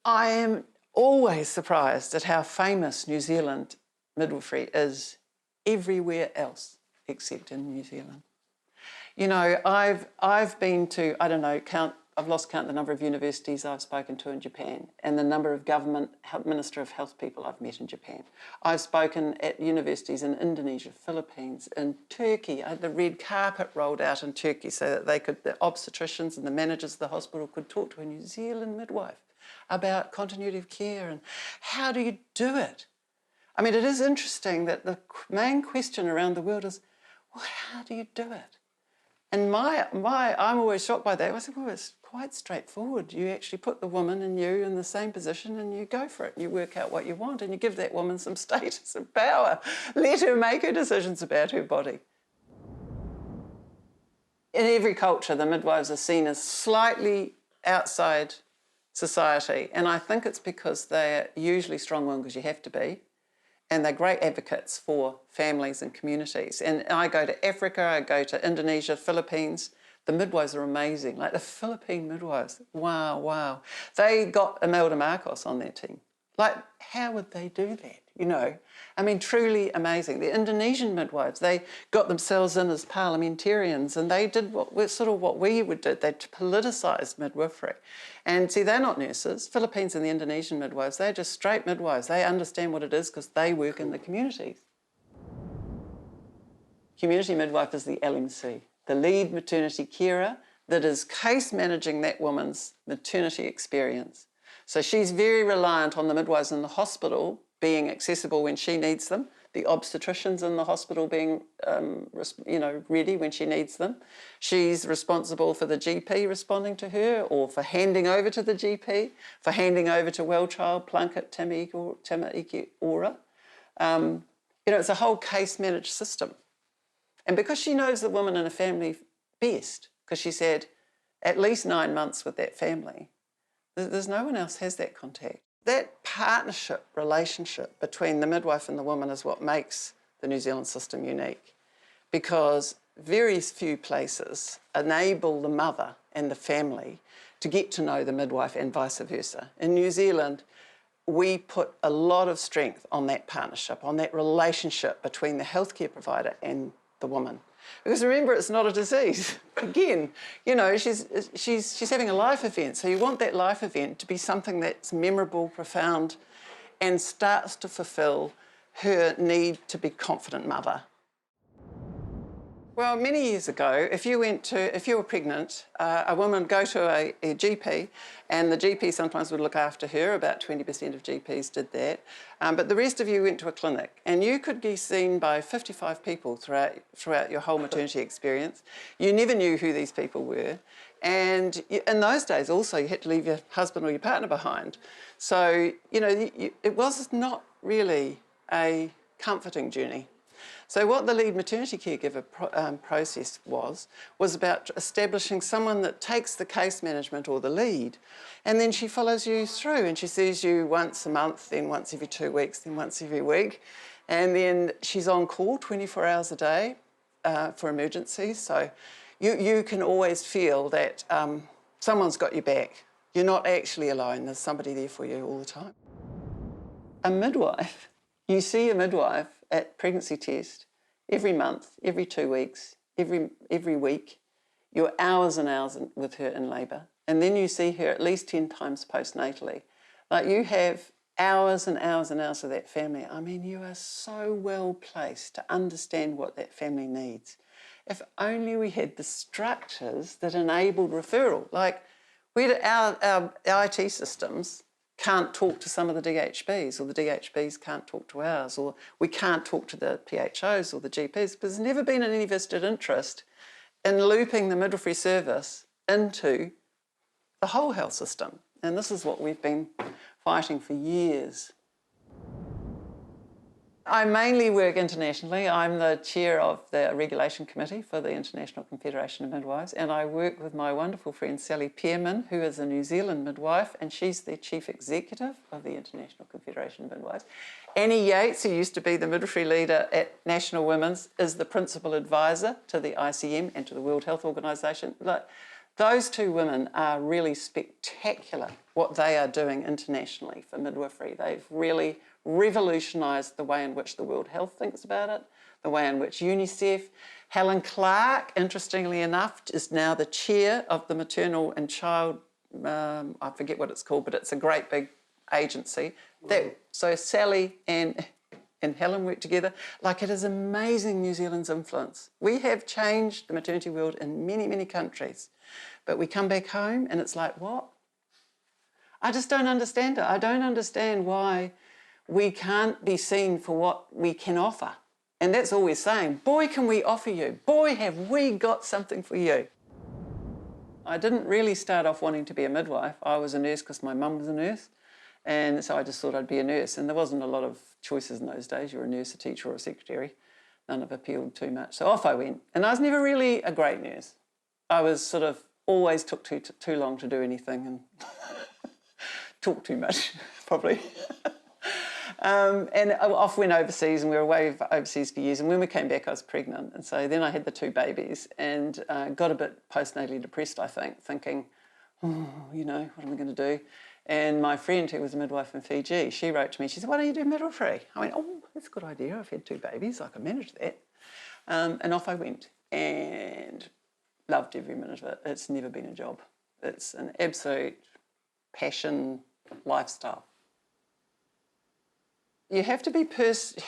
I am always surprised at how famous New Zealand midwifery is everywhere else except in New Zealand. You know, I've been to, I don't know, I've lost count the number of universities I've spoken to in Japan and the number of government Minister of Health people I've met in Japan. I've spoken at universities in Indonesia, Philippines, in Turkey. I had the red carpet rolled out in Turkey so that the obstetricians and the managers of the hospital could talk to a New Zealand midwife about continuity of care and how do you do it? I mean, it is interesting that the main question around the world is, well, how do you do it? And I'm always shocked by that. I said, well, it's quite straightforward. You actually put the woman and you in the same position and you go for it. You work out what you want and you give that woman some status and power. Let her make her decisions about her body. In every culture, the midwives are seen as slightly outside society. And I think it's because they're usually strong-willed, because you have to be. And they're great advocates for families and communities. And I go to Africa, I go to Indonesia, Philippines. The midwives are amazing. Like the Philippine midwives, wow. They got Imelda Marcos on their team. Like, how would they do that, you know? I mean, truly amazing. The Indonesian midwives, they got themselves in as parliamentarians and they did what we would do. They politicised midwifery. And see, they're not nurses. Philippines and the Indonesian midwives, they're just straight midwives. They understand what it is because they work in the communities. Community midwife is the LMC, the lead maternity carer that is case managing that woman's maternity experience. So she's very reliant on the midwives in the hospital being accessible when she needs them, the obstetricians in the hospital being ready when she needs them. She's responsible for the GP responding to her or for handing over to the GP, for handing over to Wellchild, Plunket, Tamaiki Ora. It's a whole case managed system. And because she knows the woman and a family best, because she's had at least 9 months with that family, there's no one else has that contact. That partnership relationship between the midwife and the woman is what makes the New Zealand system unique, because very few places enable the mother and the family to get to know the midwife and vice versa. In New Zealand, we put a lot of strength on that partnership, on that relationship between the healthcare provider and the woman. Because remember, it's not a disease. Again, you know, she's having a life event, so you want that life event to be something that's memorable, profound, and starts to fulfil her need to be confident mother. Well, many years ago, if you were pregnant, a woman would go to a GP, and the GP sometimes would look after her. About 20% of GPs did that. But the rest of you went to a clinic, and you could be seen by 55 people throughout your whole maternity experience. You never knew who these people were. And in those days also, you had to leave your husband or your partner behind. So, you know, it was not really a comforting journey. So what the lead maternity caregiver process was about establishing someone that takes the case management or the lead, and then she follows you through and she sees you once a month, then once every 2 weeks, then once every week, and then she's on call 24 hours a day for emergencies. So you can always feel that someone's got your back. You're not actually alone. There's somebody there for you all the time. A midwife, you see a midwife at pregnancy test every month, every 2 weeks, every week. You're hours and hours with her in labour. And then you see her at least 10 times postnatally. Like, you have hours and hours and hours with that family. I mean, you are so well placed to understand what that family needs. If only we had the structures that enabled referral. Like, our IT systems can't talk to some of the DHBs, or the DHBs can't talk to ours, or we can't talk to the PHOs or the GPs, because there's never been any vested interest in looping the midwifery service into the whole health system. And this is what we've been fighting for years. I mainly work internationally. I'm the chair of the regulation committee for the International Confederation of Midwives, and I work with my wonderful friend Sally Pearman, who is a New Zealand midwife, and she's the chief executive of the International Confederation of Midwives. Annie Yates, who used to be the midwifery leader at National Women's, is the principal advisor to the ICM and to the World Health Organization. Like, Those two women are really spectacular, what they are doing internationally for midwifery. They've really revolutionised the way in which the World Health thinks about it, the way in which UNICEF. Helen Clark, interestingly enough, is now the chair of the Maternal and Child, I forget what it's called, but it's a great big agency. So Sally and Helen work together. Like, it is amazing, New Zealand's influence. We have changed the maternity world in many, many countries, but we come back home and it's like, what? I just don't understand it. I don't understand why we can't be seen for what we can offer. And that's all we're saying. Boy, can we offer you. Boy, have we got something for you. I didn't really start off wanting to be a midwife. I was a nurse because my mum was a nurse. And so I just thought I'd be a nurse. And there wasn't a lot of choices in those days. You were a nurse, a teacher or a secretary. None of appealed too much. So off I went. And I was never really a great nurse. I was sort of always took too long to do anything and talked too much, probably. And off went overseas, and we were away overseas for years. And when we came back, I was pregnant. And so then I had the two babies and got a bit postnatally depressed, I think, thinking, oh, you know, what am I going to do? And my friend, who was a midwife in Fiji, she wrote to me, she said, why don't you do midwifery? I went, oh, that's a good idea. I've had two babies. I can manage that. And off I went and loved every minute of it. It's never been a job. It's an absolute passion lifestyle. You have to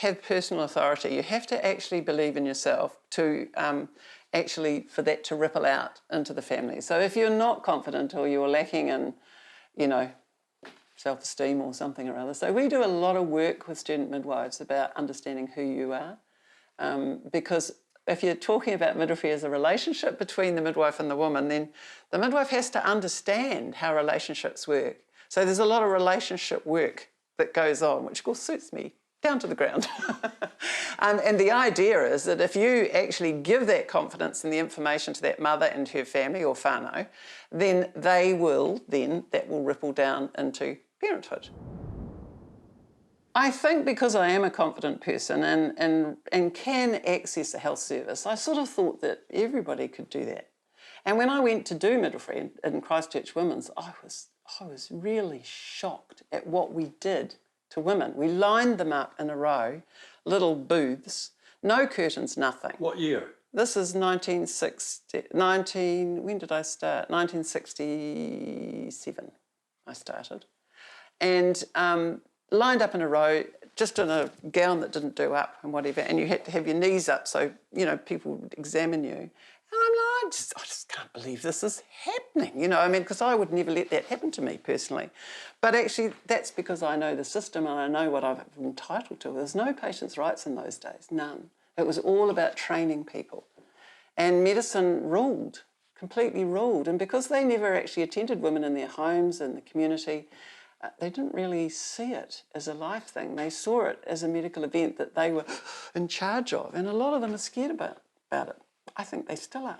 have personal authority. You have to actually believe in yourself to for that to ripple out into the family. So if you're not confident or you're lacking in, you know, self-esteem or something or other. So we do a lot of work with student midwives about understanding who you are, because if you're talking about midwifery as a relationship between the midwife and the woman, then the midwife has to understand how relationships work. So there's a lot of relationship work that goes on, which of course suits me down to the ground. And the idea is that if you actually give that confidence and the information to that mother and her family or whānau, then that will ripple down into parenthood. I think because I am a confident person and can access a health service, I sort of thought that everybody could do that. And when I went to do midwifery in Christchurch Women's, I was really shocked at what we did to women. We lined them up in a row, little booths, no curtains, nothing. What year? This is when did I start? 1967 I started. And lined up in a row, just in a gown that didn't do up and whatever, and you had to have your knees up so, you know, people would examine you. And I'm like, I just can't believe this is happening, you know, I mean, because I would never let that happen to me personally. But actually, that's because I know the system and I know what I'm entitled to. There's no patients' rights in those days, none. It was all about training people. And medicine ruled, completely ruled. And because they never actually attended women in their homes and the community, they didn't really see it as a life thing. They saw it as a medical event that they were in charge of. And a lot of them are scared about it. I think they still are.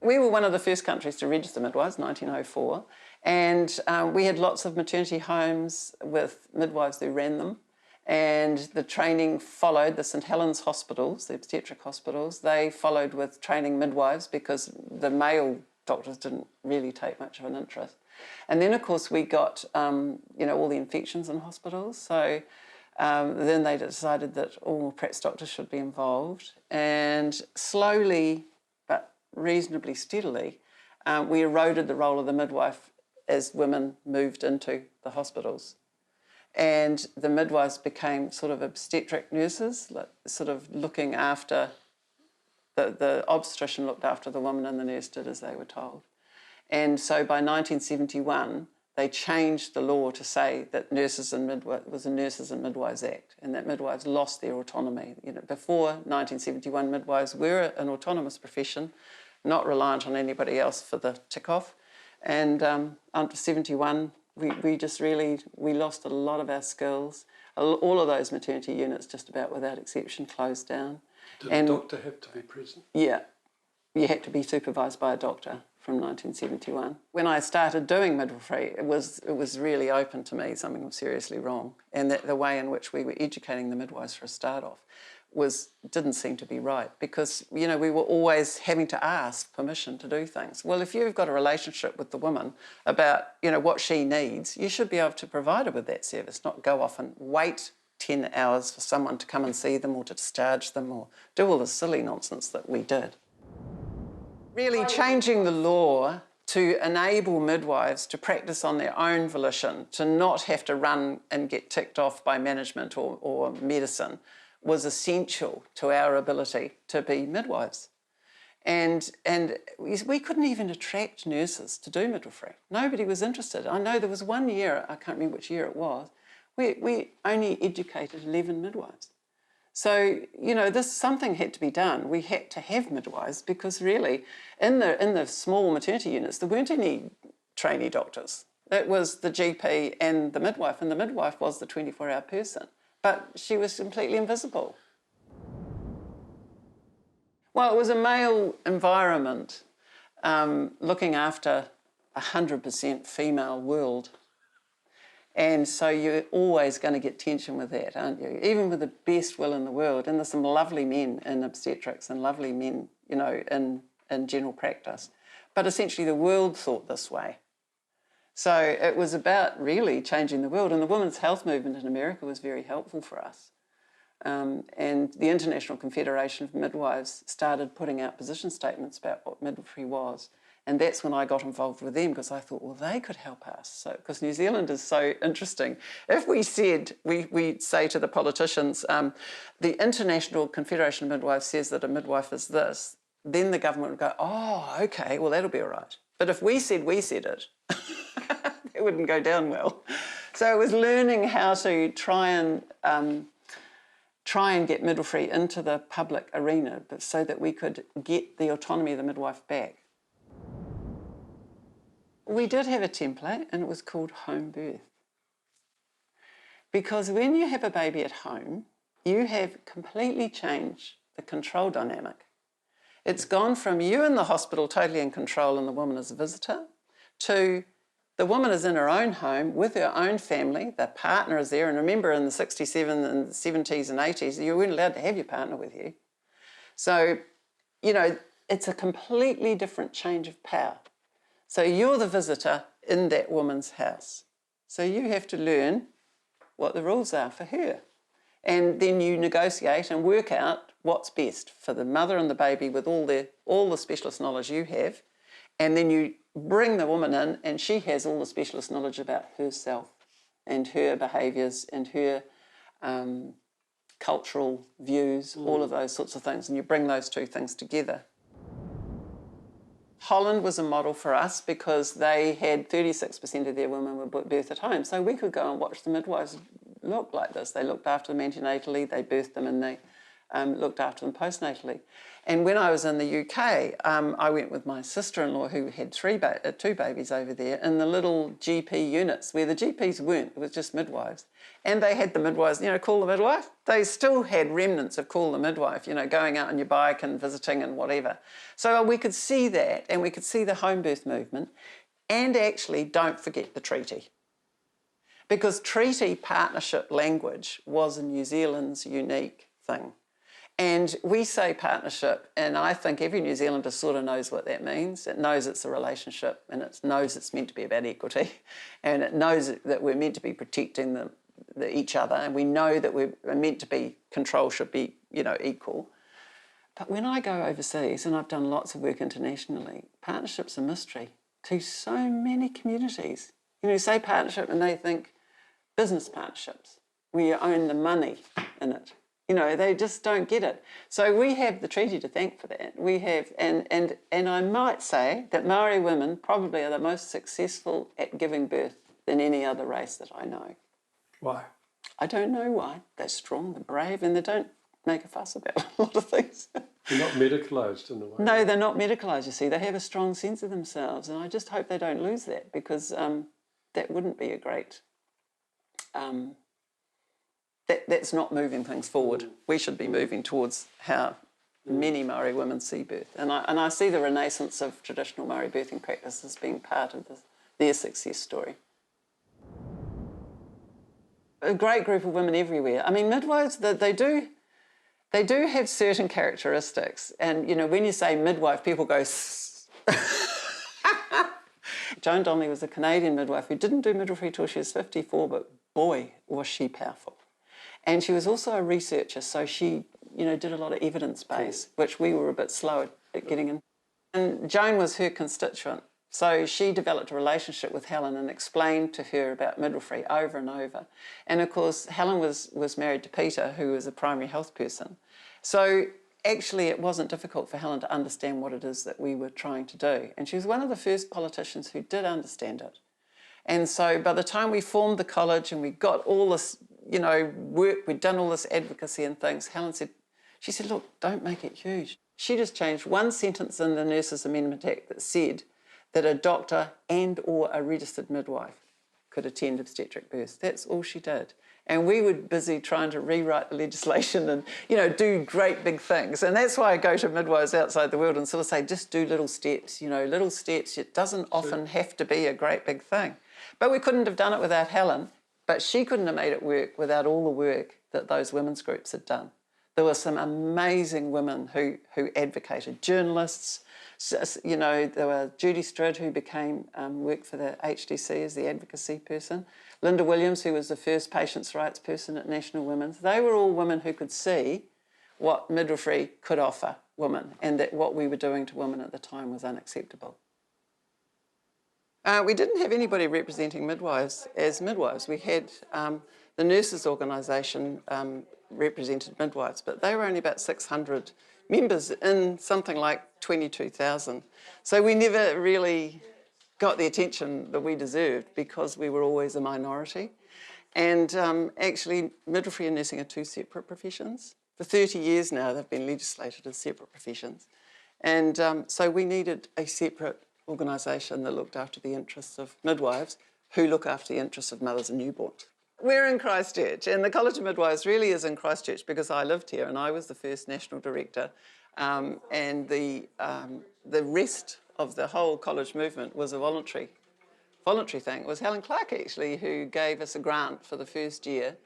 We were one of the first countries to register midwives, 1904, and we had lots of maternity homes with midwives who ran them, and the training followed. The St Helens hospitals, the obstetric hospitals, they followed with training midwives because the male doctors didn't really take much of an interest. And then, of course, we got, you know, all the infections in hospitals, so then they decided that all practice doctors should be involved, and slowly but reasonably steadily we eroded the role of the midwife as women moved into the hospitals. And the midwives became sort of obstetric nurses, sort of looking after, the obstetrician looked after the woman and the nurse did as they were told. And so by 1971, they changed the law to say that nurses and midwives was a Nurses and Midwives Act, and that midwives lost their autonomy. You know, before 1971, midwives were an autonomous profession, not reliant on anybody else for the tick-off. And under 71, we lost a lot of our skills. All of those maternity units, just about without exception, closed down. Did a doctor have to be present? Yeah, you had to be supervised by a doctor from 1971. When I started doing midwifery, it was really open to me something was seriously wrong, and that the way in which we were educating the midwives for a start off didn't seem to be right, because we were always having to ask permission to do things. Well, if you've got a relationship with the woman about what she needs, you should be able to provide her with that service, not go off and wait 10 hours for someone to come and see them or to discharge them or do all the silly nonsense that we did. Really changing the law to enable midwives to practice on their own volition, to not have to run and get ticked off by management or medicine, was essential to our ability to be midwives. And we couldn't even attract nurses to do midwifery. Nobody was interested. I know there was one year, I can't remember which year it was, we only educated 11 midwives. So, something had to be done. We had to have midwives, because really, in the small maternity units, there weren't any trainee doctors. It was the GP and the midwife was the 24-hour person, but she was completely invisible. Well, it was a male environment, looking after a 100% female world. And so you're always going to get tension with that, aren't you? Even with the best will in the world. And there's some lovely men in obstetrics and lovely men, in general practice. But essentially the world thought this way. So it was about really changing the world. And the women's health movement in America was very helpful for us. And the International Confederation of Midwives started putting out position statements about what midwifery was. And that's when I got involved with them, because I thought, well, they could help us. So, because New Zealand is so interesting. If we said, we say to the politicians, the International Confederation of Midwives says that a midwife is this, then the government would go, oh, okay, well, that'll be all right. But if we said it, it wouldn't go down well. So it was learning how to try and get midwifery into the public arena, but so that we could get the autonomy of the midwife back. We did have a template, and it was called home birth. Because when you have a baby at home, you have completely changed the control dynamic. It's gone from you in the hospital totally in control and the woman is a visitor, to the woman is in her own home with her own family, the partner is there. And remember, in the 67 and 70s and 80s, you weren't allowed to have your partner with you. So, it's a completely different change of power. So you're the visitor in that woman's house. So you have to learn what the rules are for her. And then you negotiate and work out what's best for the mother and the baby with all the specialist knowledge you have. And then you bring the woman in, and she has all the specialist knowledge about herself and her behaviours and her cultural views, all of those sorts of things. And you bring those two things together. Holland was a model for us because they had 36% of their women were birthed at home. So we could go and watch the midwives look like this. They looked after them antenatally, they birthed them, and they looked after them postnatally. And when I was in the UK, I went with my sister-in-law, who had two babies over there, in the little GP units where the GPs weren't, it was just midwives. And they had the midwives, call the midwife. They still had remnants of call the midwife, going out on your bike and visiting and whatever. So we could see that, and we could see the home birth movement. And actually, don't forget the treaty. Because treaty partnership language was New Zealand's unique thing. And we say partnership, and I think every New Zealander sort of knows what that means. It knows it's a relationship, and it knows it's meant to be about equity, and it knows that we're meant to be protecting each other, and we know that we're meant to be, control should be, equal. But when I go overseas, and I've done lots of work internationally, partnership's a mystery to so many communities. Say partnership and they think business partnerships, where you own the money in it. They just don't get it. So we have the treaty to thank for that. We have, and I might say that Maori women probably are the most successful at giving birth than any other race that I know. Why? I don't know why. They're strong, they're brave, and they don't make a fuss about a lot of things. They're not medicalised in a way. No, they're not medicalised, you see. They have a strong sense of themselves, and I just hope they don't lose that, because that wouldn't be a great... That's not moving things forward. We should be moving towards how many Maori women see birth. And I see the renaissance of traditional Maori birthing practices being part of their success story. A great group of women everywhere. I mean, midwives, they do have certain characteristics. And, you know, when you say midwife, people go... Joan Donnelly was a Canadian midwife who didn't do midwifery till she was 54, but boy, was she powerful. And she was also a researcher, so she, you know, did a lot of evidence-based, which we were a bit slow at getting in. And Joan was her constituent, so she developed a relationship with Helen and explained to her about midwifery over and over. And of course, Helen was married to Peter, who was a primary health person. So actually, it wasn't difficult for Helen to understand what it is that we were trying to do. And she was one of the first politicians who did understand it. And so by the time we formed the college and we got all this, you know, work, we'd done all this advocacy and things, Helen said, she said, look, don't make it huge. She just changed one sentence in the Nurses Amendment Act that said that a doctor and or a registered midwife could attend obstetric births. That's all she did. And we were busy trying to rewrite the legislation and, you know, do great big things. And that's why I go to midwives outside the world and sort of say, just do little steps, you know, little steps. It doesn't often have to be a great big thing. But we couldn't have done it without Helen, but she couldn't have made it work without all the work that those women's groups had done. There were some amazing women who advocated, journalists. You know, there were Judy Stridd, who worked for the HDC as the advocacy person. Linda Williams, who was the first patients' rights person at National Women's. They were all women who could see what midwifery could offer women and that what we were doing to women at the time was unacceptable. We didn't have anybody representing midwives as midwives. We had the nurses' organisation represented midwives, but they were only about 600 members in something like 22,000. So we never really got the attention that we deserved because we were always a minority. And actually, midwifery and nursing are two separate professions. For 30 years now, they've been legislated as separate professions. And so we needed a separate organisation that looked after the interests of midwives who look after the interests of mothers and newborns. We're in Christchurch, and the College of Midwives really is in Christchurch because I lived here and I was the first national director, and the rest of the whole college movement was a voluntary thing. It was Helen Clark, actually, who gave us a grant for the first year,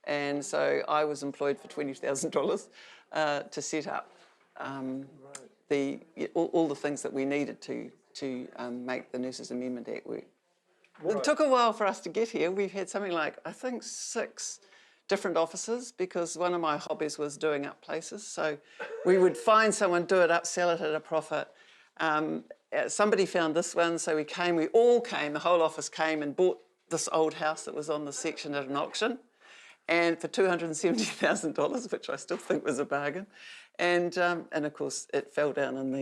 and so I was employed for $20,000 to set up all the things that we needed to make the Nurses Amendment Act work. Right. It took a while for us to get here. We've had something like, I think, 6 different offices because one of my hobbies was doing up places. So we would find someone, do it up, sell it at a profit. Somebody found this one, so we all came, the whole office came and bought this old house that was on the section at an auction, and for $270,000, which I still think was a bargain. And of course, it fell down in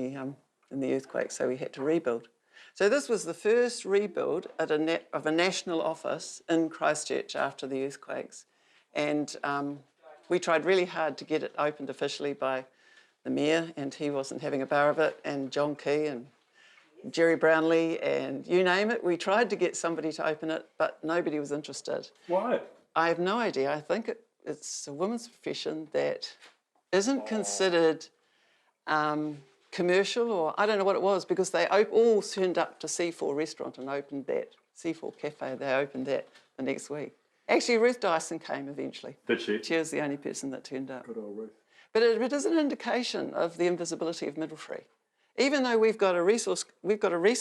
the earthquake, so we had to rebuild. So this was the first rebuild of a national office in Christchurch after the earthquakes. And we tried really hard to get it opened officially by the mayor, and he wasn't having a bar of it, and John Key and Jerry Brownlee, and you name it. We tried to get somebody to open it, but nobody was interested. Why? I have no idea. I think it's a women's profession that isn't considered commercial, or I don't know what it was, because they all turned up to C4 restaurant and opened that. C4 Cafe, they opened that the next week. Actually, Ruth Dyson came eventually. Did she? She was the only person that turned up. Good old Ruth. But it is an indication of the invisibility of midwifery. Even though we've got a resource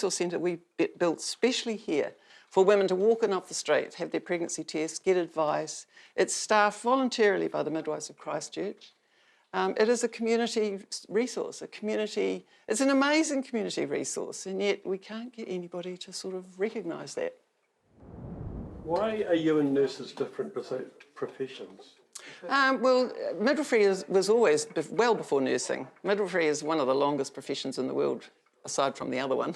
centre we built specially here for women to walk in off the street, have their pregnancy tests, get advice. It's staffed voluntarily by the Midwives of Christchurch. It is a community resource, it's an amazing community resource, and yet we can't get anybody to sort of recognise that. Why are you and nurses different professions? Well, midwifery was always, well before nursing. Midwifery is one of the longest professions in the world, aside from the other one.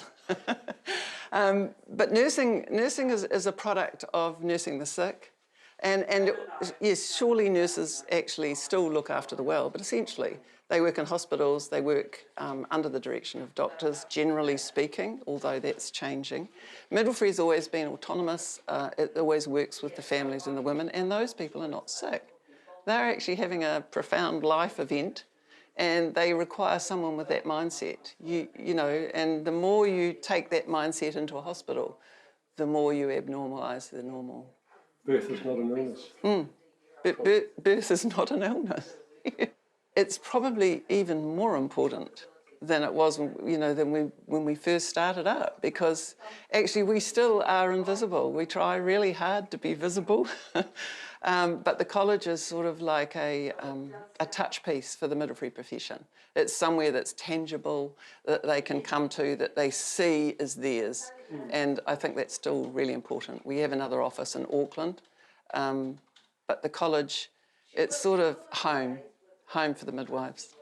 But nursing is a product of nursing the sick. And yes, surely nurses actually still look after the well, but essentially they work in hospitals, they work under the direction of doctors, generally speaking, although that's changing. Midwifery has always been autonomous. It always works with the families and the women, and those people are not sick. They're actually having a profound life event, and they require someone with that mindset. You know, and the more you take that mindset into a hospital, the more you abnormalise the normal. Birth is not an illness. But birth is not an illness. It's probably even more important than it was, you know, when we first started up, because actually we still are invisible. We try really hard to be visible, but the college is sort of like a touch piece for the midwifery profession. It's somewhere that's tangible, that they can come to, that they see as theirs, and I think that's still really important. We have another office in Auckland, but the college, it's sort of home for the midwives.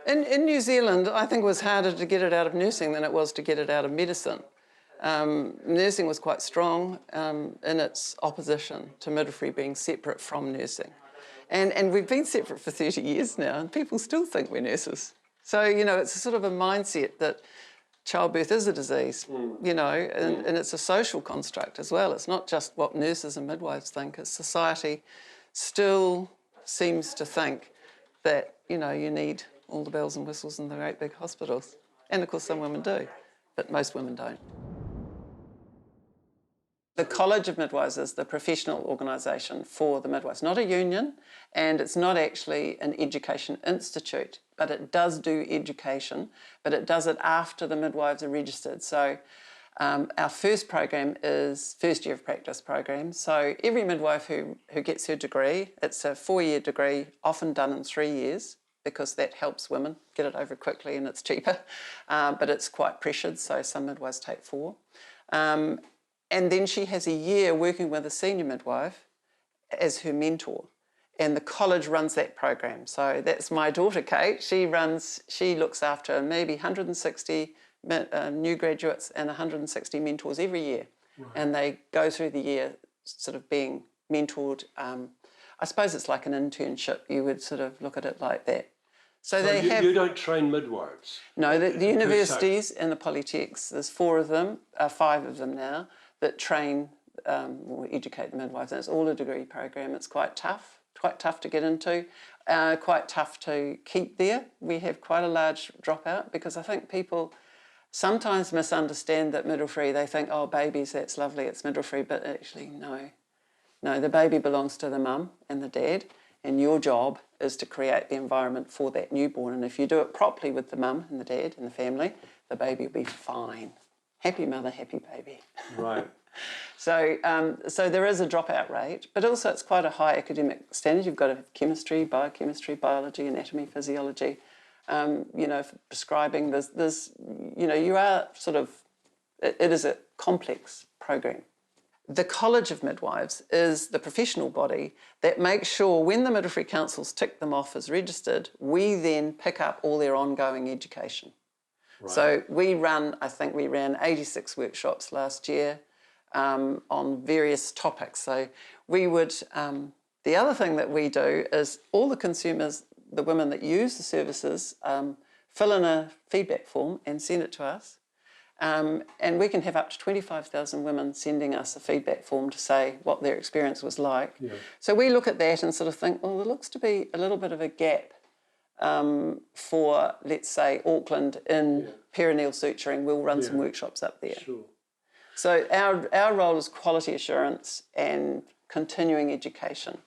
In New Zealand, I think it was harder to get it out of nursing than it was to get it out of medicine. Nursing was quite strong in its opposition to midwifery being separate from nursing. And we've been separate for 30 years now, and people still think we're nurses. So, you know, it's a sort of a mindset that childbirth is a disease, you know, and it's a social construct as well. It's not just what nurses and midwives think. It's society still seems to think that, you know, you need all the bells and whistles in the great big hospitals. And of course some women do, but most women don't. The College of Midwives is the professional organisation for the midwives, not a union, and it's not actually an education institute, but it does do education, but it does it after the midwives are registered. So our first program is first year of practice program. So every midwife who gets her degree, it's a 4-year degree, often done in 3 years, because that helps women get it over quickly and it's cheaper, but it's quite pressured, so some midwives take 4. And then she has a year working with a senior midwife as her mentor, and the college runs that program. So that's my daughter, Kate. She looks after maybe 160 new graduates and 160 mentors every year. Right. And they go through the year sort of being mentored. I suppose it's like an internship. You would sort of look at it like that. So you don't train midwives? No, the universities and the polytechs, there's 4 of them, 5 of them now, that train or educate the midwives. And it's all a degree program. It's quite tough to get into, quite tough to keep there. We have quite a large dropout because I think people sometimes misunderstand that midwifery. They think, oh, babies, that's lovely, it's midwifery, but actually, no. No, the baby belongs to the mum and the dad, and your job is to create the environment for that newborn. And if you do it properly with the mum and the dad and the family, the baby will be fine. Happy mother, happy baby. Right. So there is a dropout rate, but also it's quite a high academic standard. You've got to have chemistry, biochemistry, biology, anatomy, physiology. You know, for prescribing, there's, you know, you are sort of, it is a complex program. The College of Midwives is the professional body that makes sure when the midwifery councils tick them off as registered, we then pick up all their ongoing education. Right. So I think we ran 86 workshops last year on various topics. So we would, the other thing that we do is all the consumers, the women that use the services, fill in a feedback form and send it to us. And we can have up to 25,000 women sending us a feedback form to say what their experience was like. Yeah. So we look at that and sort of think, well, there looks to be a little bit of a gap for, let's say, Auckland in perineal suturing. We'll run some workshops up there. Sure. So our role is quality assurance and continuing education,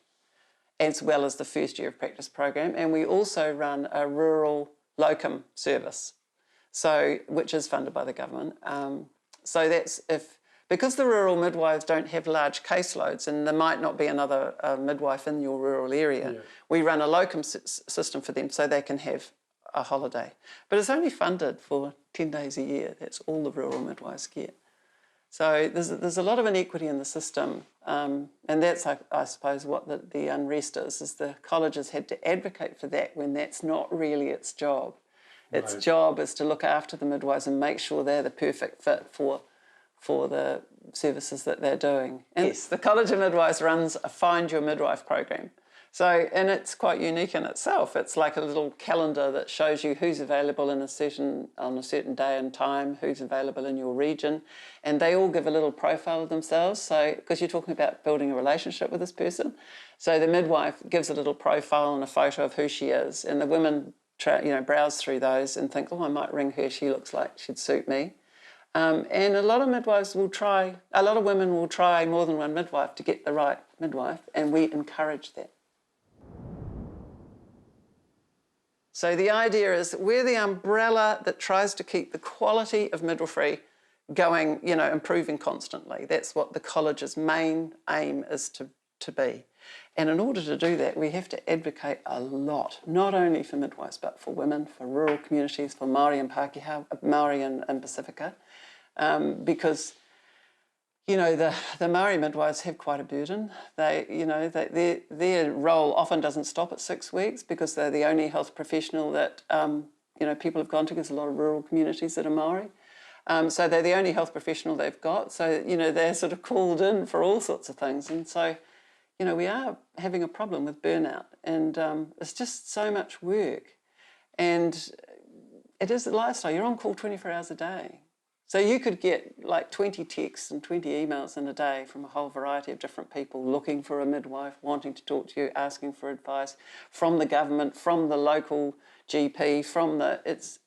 as well as the first year of practice program. And we also run a rural locum service, which is funded by the government. So that's because the rural midwives don't have large caseloads and there might not be another midwife in your rural area, we run a locum system for them so they can have a holiday. But it's only funded for 10 days a year. That's all the rural midwives get. So there's a lot of inequity in the system, and that's, I suppose, what the unrest is the colleges had to advocate for that when that's not really its job. Its job is to look after the midwives and make sure they're the perfect fit for the services that they're doing. And yes, the College of Midwives runs a Find Your Midwife program. So, and it's quite unique in itself. It's like a little calendar that shows you who's available on a certain day and time, who's available in your region, and they all give a little profile of themselves. So, because you're talking about building a relationship with this person, so the midwife gives a little profile and a photo of who she is, and the women browse through those and think, oh, I might ring her, she looks like she'd suit me. And a lot of women will try more than one midwife to get the right midwife, and we encourage that. So the idea is that we're the umbrella that tries to keep the quality of midwifery going, improving constantly. That's what the college's main aim is to be. And in order to do that, we have to advocate a lot, not only for midwives, but for women, for rural communities, for Māori and Pākehā, Māori and Pacifica, because the Māori midwives have quite a burden. Their role often doesn't stop at 6 weeks because they're the only health professional that people have gone to. There's a lot of rural communities that are Māori. So they're the only health professional they've got. So, they're sort of called in for all sorts of things. And so, we are having a problem with burnout, and it's just so much work. And it is a lifestyle. You're on call 24 hours a day. So you could get like 20 texts and 20 emails in a day from a whole variety of different people looking for a midwife, wanting to talk to you, asking for advice from the government, from the local GP,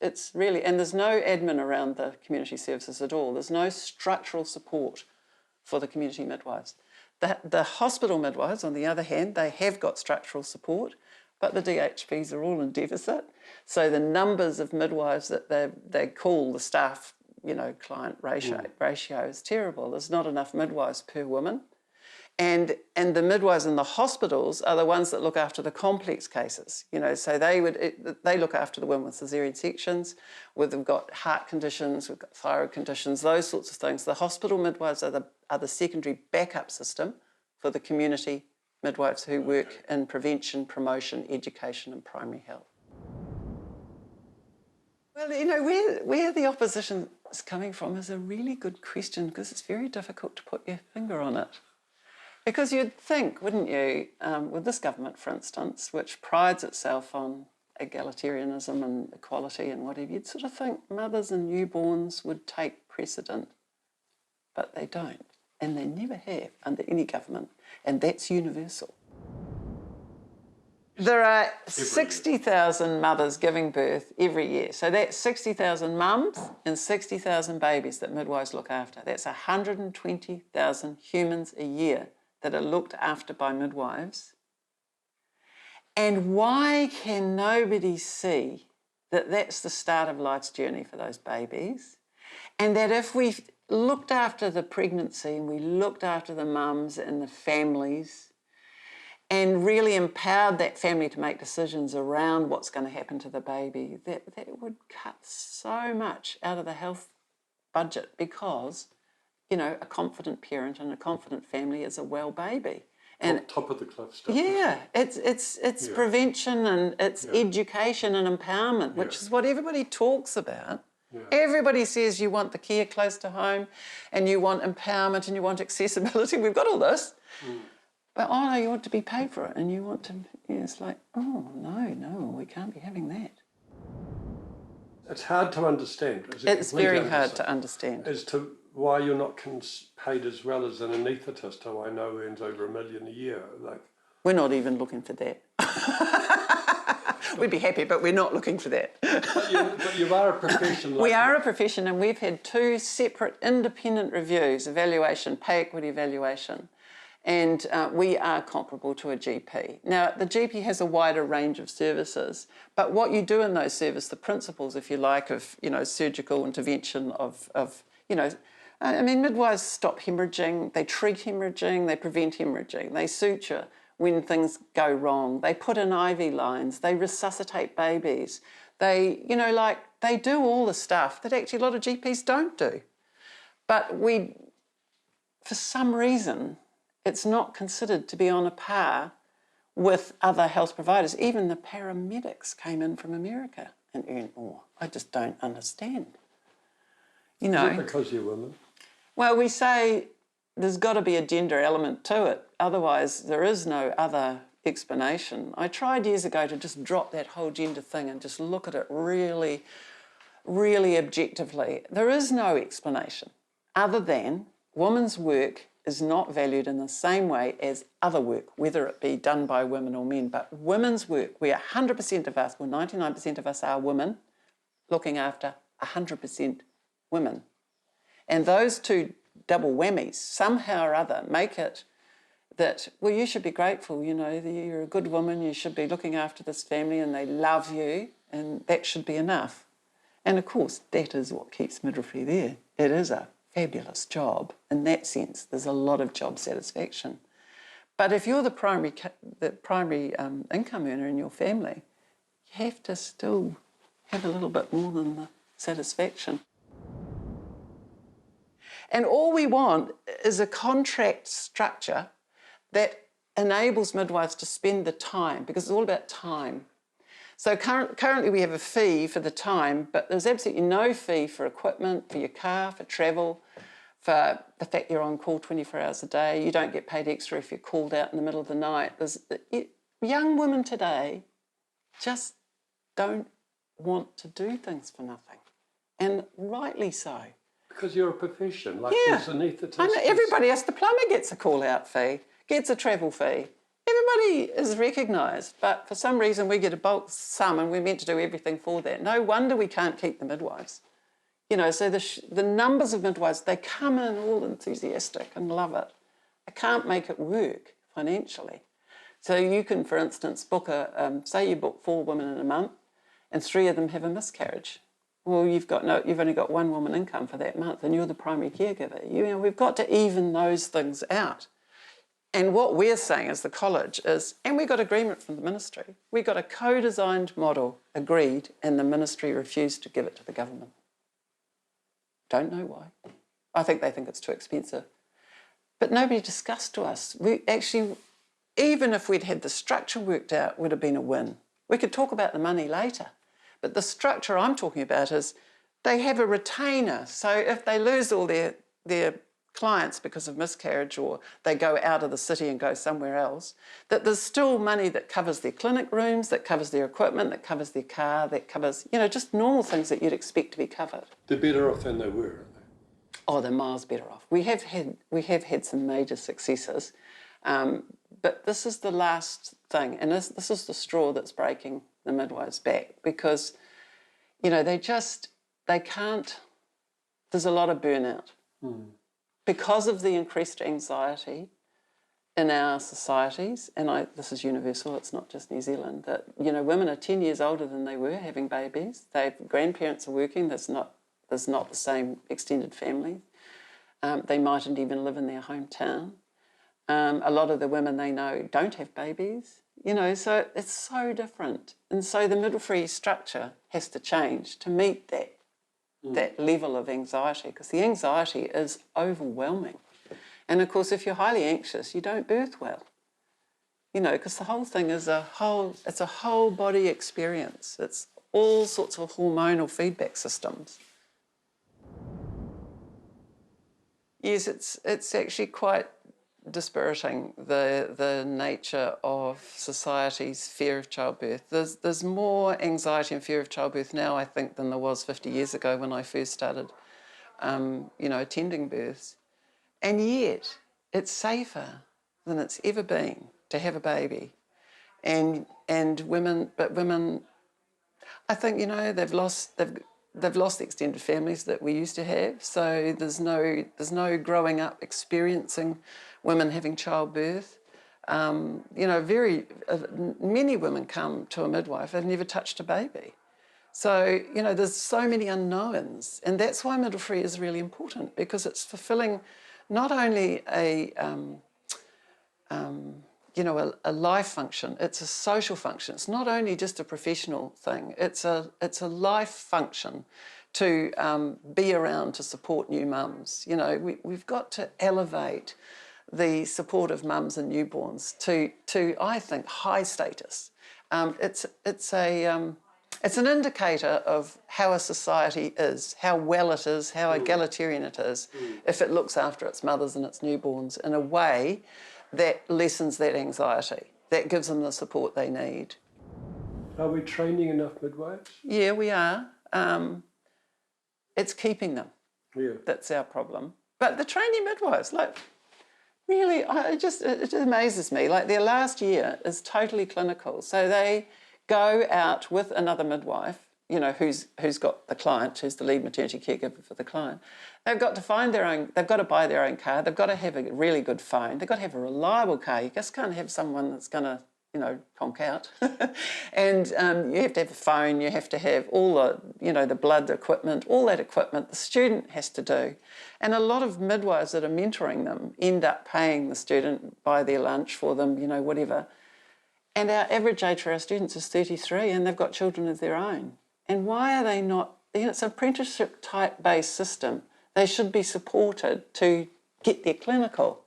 it's really, and there's no admin around the community services at all. There's no structural support for the community midwives. The hospital midwives, on the other hand, they have got structural support, but the DHPs are all in deficit. So the numbers of midwives that they call the staff client ratio is terrible. There's not enough midwives per woman. And the midwives in the hospitals are the ones that look after the complex cases. So they look after the women with caesarean sections, where they've got heart conditions, we've got thyroid conditions, those sorts of things. The hospital midwives are the secondary backup system for the community midwives who work in prevention, promotion, education and primary health. Well, where the opposition is coming from is a really good question, because it's very difficult to put your finger on it. Because you'd think, wouldn't you, with this government, for instance, which prides itself on egalitarianism and equality and whatever, you'd sort of think mothers and newborns would take precedent, but they don't, and they never have under any government, and that's universal. There are 60,000 mothers giving birth every year. So that's 60,000 mums and 60,000 babies that midwives look after. That's 120,000 humans a year that are looked after by midwives. And why can nobody see that that's the start of life's journey for those babies? And that if we looked after the pregnancy and we looked after the mums and the families and really empowered that family to make decisions around what's going to happen to the baby, that would cut so much out of the health budget, because, a confident parent and a confident family is a well baby. And top of the cliff stuff. Yeah, it's prevention and it's education and empowerment, which is what everybody talks about. Yeah. Everybody says you want the care close to home and you want empowerment and you want accessibility. We've got all this. But, oh, no, you want to be paid for it and you want to... it's like, oh, no, we can't be having that. It's hard to understand. It's very hard to understand. As to why you're not paid as well as an anaesthetist, who I know earns over $1 million a year. We're not even looking for that. We'd be happy, but we're not looking for that. But you are a profession. We are a profession, and we've had 2 separate independent reviews, evaluation, pay equity evaluation, and we are comparable to a GP. Now, the GP has a wider range of services, but what you do in those services, the principles, if you like, of, surgical intervention, midwives stop hemorrhaging, they treat hemorrhaging, they prevent hemorrhaging, they suture when things go wrong, they put in IV lines, they resuscitate babies, they do all the stuff that actually a lot of GPs don't do. But for some reason, it's not considered to be on a par with other health providers. Even the paramedics came in from America and earned more. I just don't understand. Is it because you're women? Well, we say there's got to be a gender element to it. Otherwise, there is no other explanation. I tried years ago to just drop that whole gender thing and just look at it really, really objectively. There is no explanation other than women's work is not valued in the same way as other work, whether it be done by women or men. But women's work, where 100% of us, or 99% of us are women, looking after 100% women. And those two double whammies, somehow or other, make it that, well, you should be grateful, you know, you're a good woman, you should be looking after this family and they love you, and that should be enough. And of course, that is what keeps midwifery there. It is a fabulous job. In that sense, there's a lot of job satisfaction. But if you're the primary income earner in your family, you have to still have a little bit more than the satisfaction. And all we want is a contract structure that enables midwives to spend the time, because it's all about time. So currently we have a fee for the time, but there's absolutely no fee for equipment, for your car, for travel, for the fact you're on call 24 hours a day. You don't get paid extra if you're called out in the middle of the night. Young women today just don't want to do things for nothing, and rightly so. Because you're a profession, like there's anaesthetists. I know, everybody else, the plumber gets a call-out fee, gets a travel fee. Everybody is recognised, but for some reason we get a bulk sum and we're meant to do everything for that. No wonder we can't keep the midwives. You know, so the numbers of midwives, they come in all enthusiastic and love it. I can't make it work financially. So you can, for instance, book say you book 4 women in a month and 3 of them have a miscarriage. Well, you've only got 1 woman income for that month and you're the primary caregiver. You know, we've got to even those things out. And what we're saying as the college is, and we got agreement from the ministry, we got a co-designed model agreed and the ministry refused to give it to the government. Don't know why. I think they think it's too expensive. But nobody discussed to us. We actually, even if we'd had the structure worked out, would have been a win. We could talk about the money later. But the structure I'm talking about is they have a retainer. So if they lose all their clients because of miscarriage or they go out of the city and go somewhere else, that there's still money that covers their clinic rooms, that covers their equipment, that covers their car, that covers, you know, just normal things that you'd expect to be covered. They're better off than they were, aren't they? Oh, they're miles better off. We have had some major successes, but this is the last thing, and this is the straw that's breaking the midwives' back, because, you know, they can't, there's a lot of burnout. Because of the increased anxiety in our societies, and this is universal, it's not just New Zealand, that, you know, women are 10 years older than they were having babies. Their grandparents are working, there's not the same extended family. They mightn't even live in their hometown. A lot of the women they know don't have babies, you know, so it's so different. And so the midwifery structure has to change to meet that level of anxiety, because the anxiety is overwhelming. And of course, if you're highly anxious, you don't birth well. You know, because the whole thing is it's a whole body experience. It's all sorts of hormonal feedback systems. Yes, it's actually quite dispiriting, the nature of society's fear of childbirth. There's more anxiety and fear of childbirth now, I think, than there was 50 years ago when I first started, you know, attending births. And yet, it's safer than it's ever been to have a baby. And women, I think, you know, they've lost the extended families that we used to have. So there's no growing up experiencing women having childbirth. You know, many women come to a midwife, they've never touched a baby. So, you know, there's so many unknowns, and that's why midwifery is really important, because it's fulfilling not only a life function, it's a social function. It's not only just a professional thing, it's a life function to be around to support new mums. You know, we've got to elevate the support of mums and newborns to I think, high status. It's an indicator of how a society is, how well it is, how egalitarian it is, if it looks after its mothers and its newborns in a way that lessens that anxiety, that gives them the support they need. Are we training enough midwives? Yeah, we are. It's keeping them. Yeah. That's our problem. But the trainee midwives, like, Really, it amazes me. Like their last year is totally clinical. So they go out with another midwife, you know, who's got the client, who's the lead maternity caregiver for the client. They've got to find their own, they've got to buy their own car, they've got to have a really good phone, they've got to have a reliable car. You just can't have someone that's going to, you know, conk out. And you have to have a phone, you have to have all the, you know, the blood equipment, all that equipment the student has to do. And a lot of midwives that are mentoring them end up paying the student, buy their lunch for them, you know, whatever. And our average age for our students is 33 and they've got children of their own. And why are they not, you know, it's an apprenticeship type based system. They should be supported to get their clinical.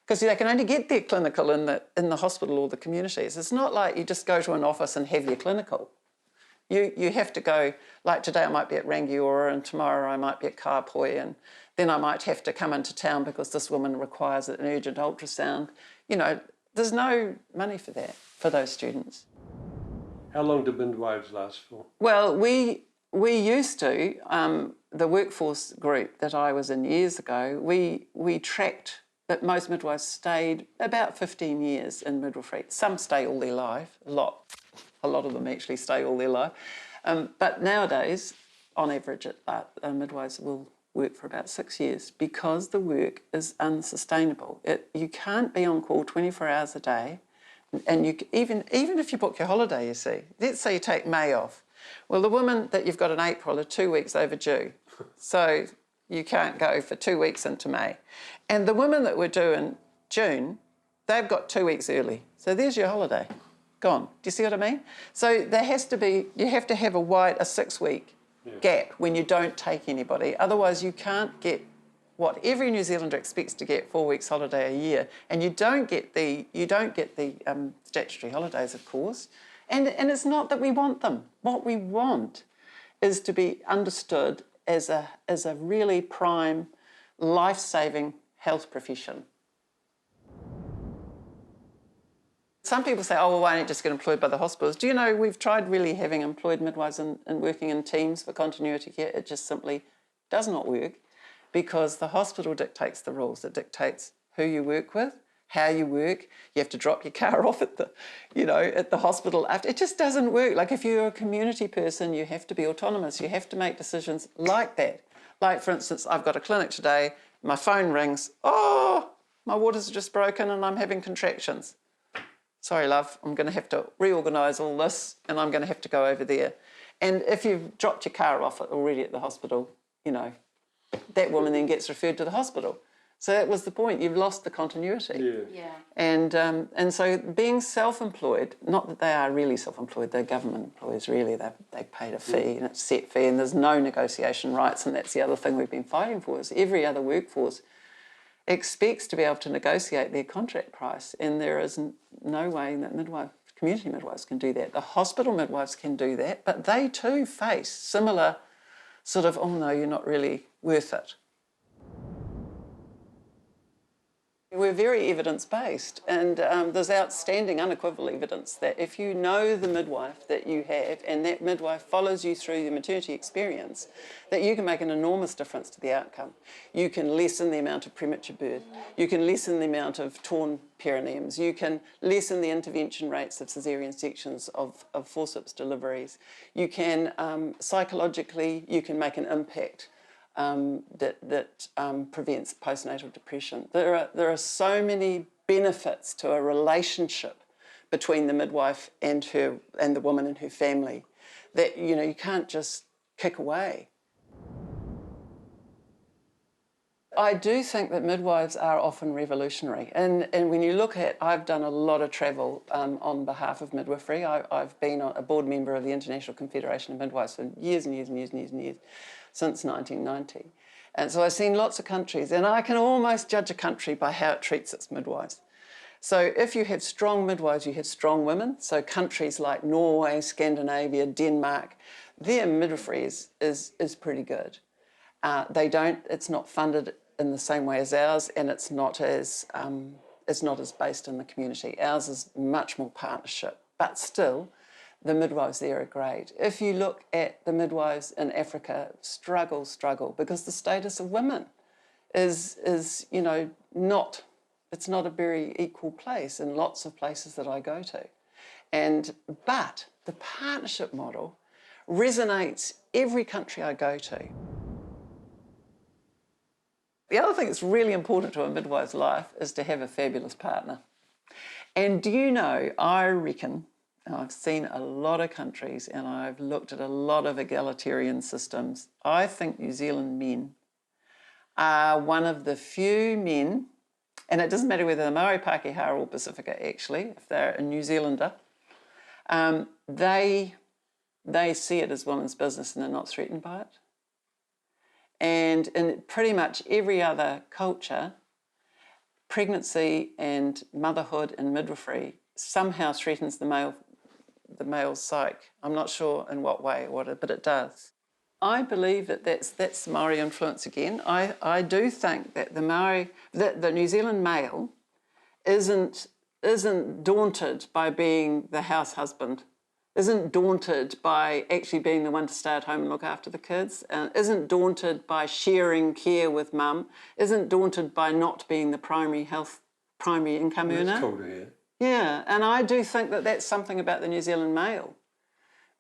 Because they can only get their clinical in the hospital or the communities. It's not like you just go to an office and have your clinical. You have to go, like today I might be at Rangiora and tomorrow I might be at Kapoi and then I might have to come into town because this woman requires an urgent ultrasound. You know, there's no money for that, for those students. How long do midwives last for? Well, we used to, the workforce group that I was in years ago, we tracked that most midwives stayed about 15 years in midwifery. Some stay all their life, a lot of them actually stay all their life. But nowadays, on average, midwives will work for about 6 years because the work is unsustainable. You can't be on call 24 hours a day, and even if you book your holiday, you see, let's say you take May off. Well, the women that you've got in April are 2 weeks overdue. So you can't go for 2 weeks into May. And the women that were due in June, they've got 2 weeks early. So there's your holiday, gone. Do you see what I mean? So there has to be, you have to have a 6 week gap when you don't take anybody. Otherwise you can't get what every New Zealander expects to get, 4 weeks holiday a year. And you don't get the statutory holidays, of course. And it's not that we want them. What we want is to be understood as a really prime, life-saving health profession. Some people say, oh, well, why don't you just get employed by the hospitals? Do you know, we've tried really having employed midwives and working in teams for continuity care. It just simply does not work because the hospital dictates the rules. It dictates who you work with, how you work. You have to drop your car off at the hospital after. It just doesn't work. Like if you're a community person, you have to be autonomous. You have to make decisions like that. Like, for instance, I've got a clinic today, my phone rings, oh, my waters are just broken and I'm having contractions. Sorry, love, I'm going to have to reorganise all this and I'm going to have to go over there. And if you've dropped your car off already at the hospital, you know, that woman then gets referred to the hospital. So that was the point. You've lost the continuity. Yeah. And so being self-employed, not that they are really self-employed, they're government employees really, they paid a fee and it's a set fee and there's no negotiation rights, and that's the other thing we've been fighting for is every other workforce expects to be able to negotiate their contract price, and there is no way that community midwives can do that. The hospital midwives can do that, but they too face similar sort of, oh no, you're not really worth it. We're very evidence-based, and there's outstanding unequivocal evidence that if you know the midwife that you have and that midwife follows you through your maternity experience, that you can make an enormous difference to the outcome. You can lessen the amount of premature birth, you can lessen the amount of torn perineums, you can lessen the intervention rates of caesarean sections, of forceps deliveries, you can psychologically, you can make an impact that prevents postnatal depression. There are so many benefits to a relationship between the midwife and the woman and her family that you can't just kick away. I do think that midwives are often revolutionary, and when you look at, I've done a lot of travel on behalf of midwifery. I've been a board member of the International Confederation of Midwives for years and years and years and years and years, since 1990. And so I've seen lots of countries, and I can almost judge a country by how it treats its midwives. So if you have strong midwives, you have strong women. So countries like Norway, Scandinavia, Denmark, their midwifery is pretty good. It's not funded in the same way as ours, and it's not as based in the community. Ours is much more partnership, but still, the midwives there are great. If you look at the midwives in Africa, struggle, because the status of women is not It's not a very equal place in lots of places that I go to. But the partnership model resonates every country I go to. The other thing that's really important to a midwife's life is to have a fabulous partner. And do you know, I reckon, and I've seen a lot of countries and I've looked at a lot of egalitarian systems, I think New Zealand men are one of the few men, and it doesn't matter whether they're Maori, Pākehā or Pacifica actually, if they're a New Zealander, they see it as women's business and they're not threatened by it. And in pretty much every other culture, pregnancy and motherhood and midwifery somehow threatens the male's psyche. I'm not sure in what way, but it does. I believe that that's Maori influence again. I do think that the New Zealand male isn't daunted by being the house husband, isn't daunted by actually being the one to stay at home and look after the kids, isn't daunted by sharing care with mum, isn't daunted by not being the primary income earner. That's cool to hear. Yeah, and I do think that that's something about the New Zealand male.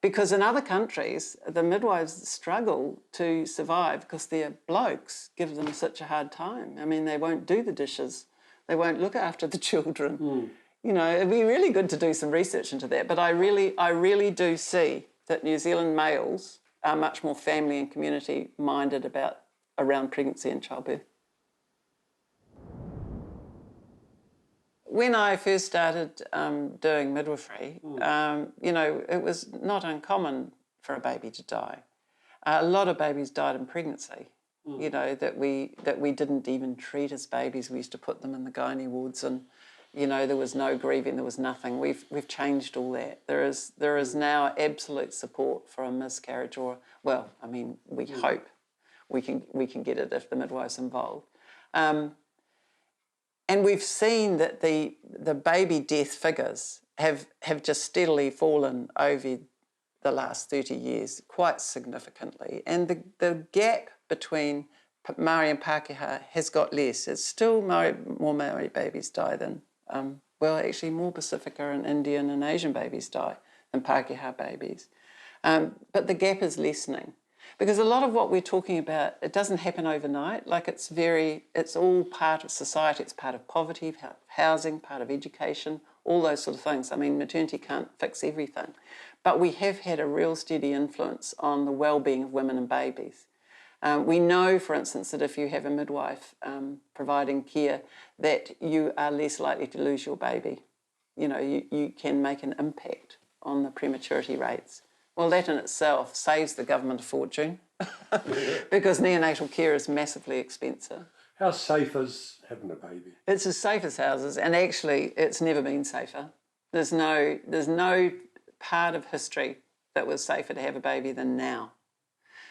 Because in other countries, the midwives struggle to survive because their blokes give them such a hard time. I mean, they won't do the dishes. They won't look after the children. Mm. You know, it'd be really good to do some research into that. But I really do see that New Zealand males are much more family and community minded around pregnancy and childbirth. When I first started doing midwifery, you know, it was not uncommon for a baby to die. A lot of babies died in pregnancy, you know, that we didn't even treat as babies. We used to put them in the gynae wards and, you know, there was no grieving, there was nothing. We've changed all that. There is now absolute support for a miscarriage or, well, I mean, we hope we can get it if the midwife's involved. And we've seen that the baby death figures have just steadily fallen over the last 30 years quite significantly. And the gap between Maori and Pākehā has got less. It's still more Maori babies die than, well, actually more Pacifica and Indian and Asian babies die than Pākehā babies. But the gap is lessening. Because a lot of what we're talking about, it doesn't happen overnight. Like it's all part of society. It's part of poverty, part of housing, part of education, all those sort of things. I mean, maternity can't fix everything. But we have had a real steady influence on the well-being of women and babies. We know, for instance, that if you have a midwife providing care, that you are less likely to lose your baby. You know, you can make an impact on the prematurity rates. Well, that in itself saves the government a fortune because neonatal care is massively expensive. How safe is having a baby? It's as safe as houses, and actually it's never been safer. There's no part of history that was safer to have a baby than now.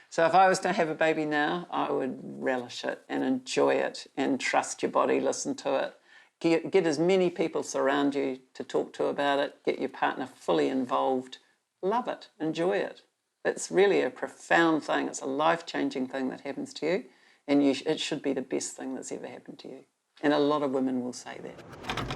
So if I was to have a baby now, I would relish it and enjoy it and trust your body, listen to it. Get as many people surround you to talk to about it, get your partner fully involved. Love it, enjoy it. It's really a profound thing. It's a life-changing thing that happens to you, and it should be the best thing that's ever happened to you. And a lot of women will say that.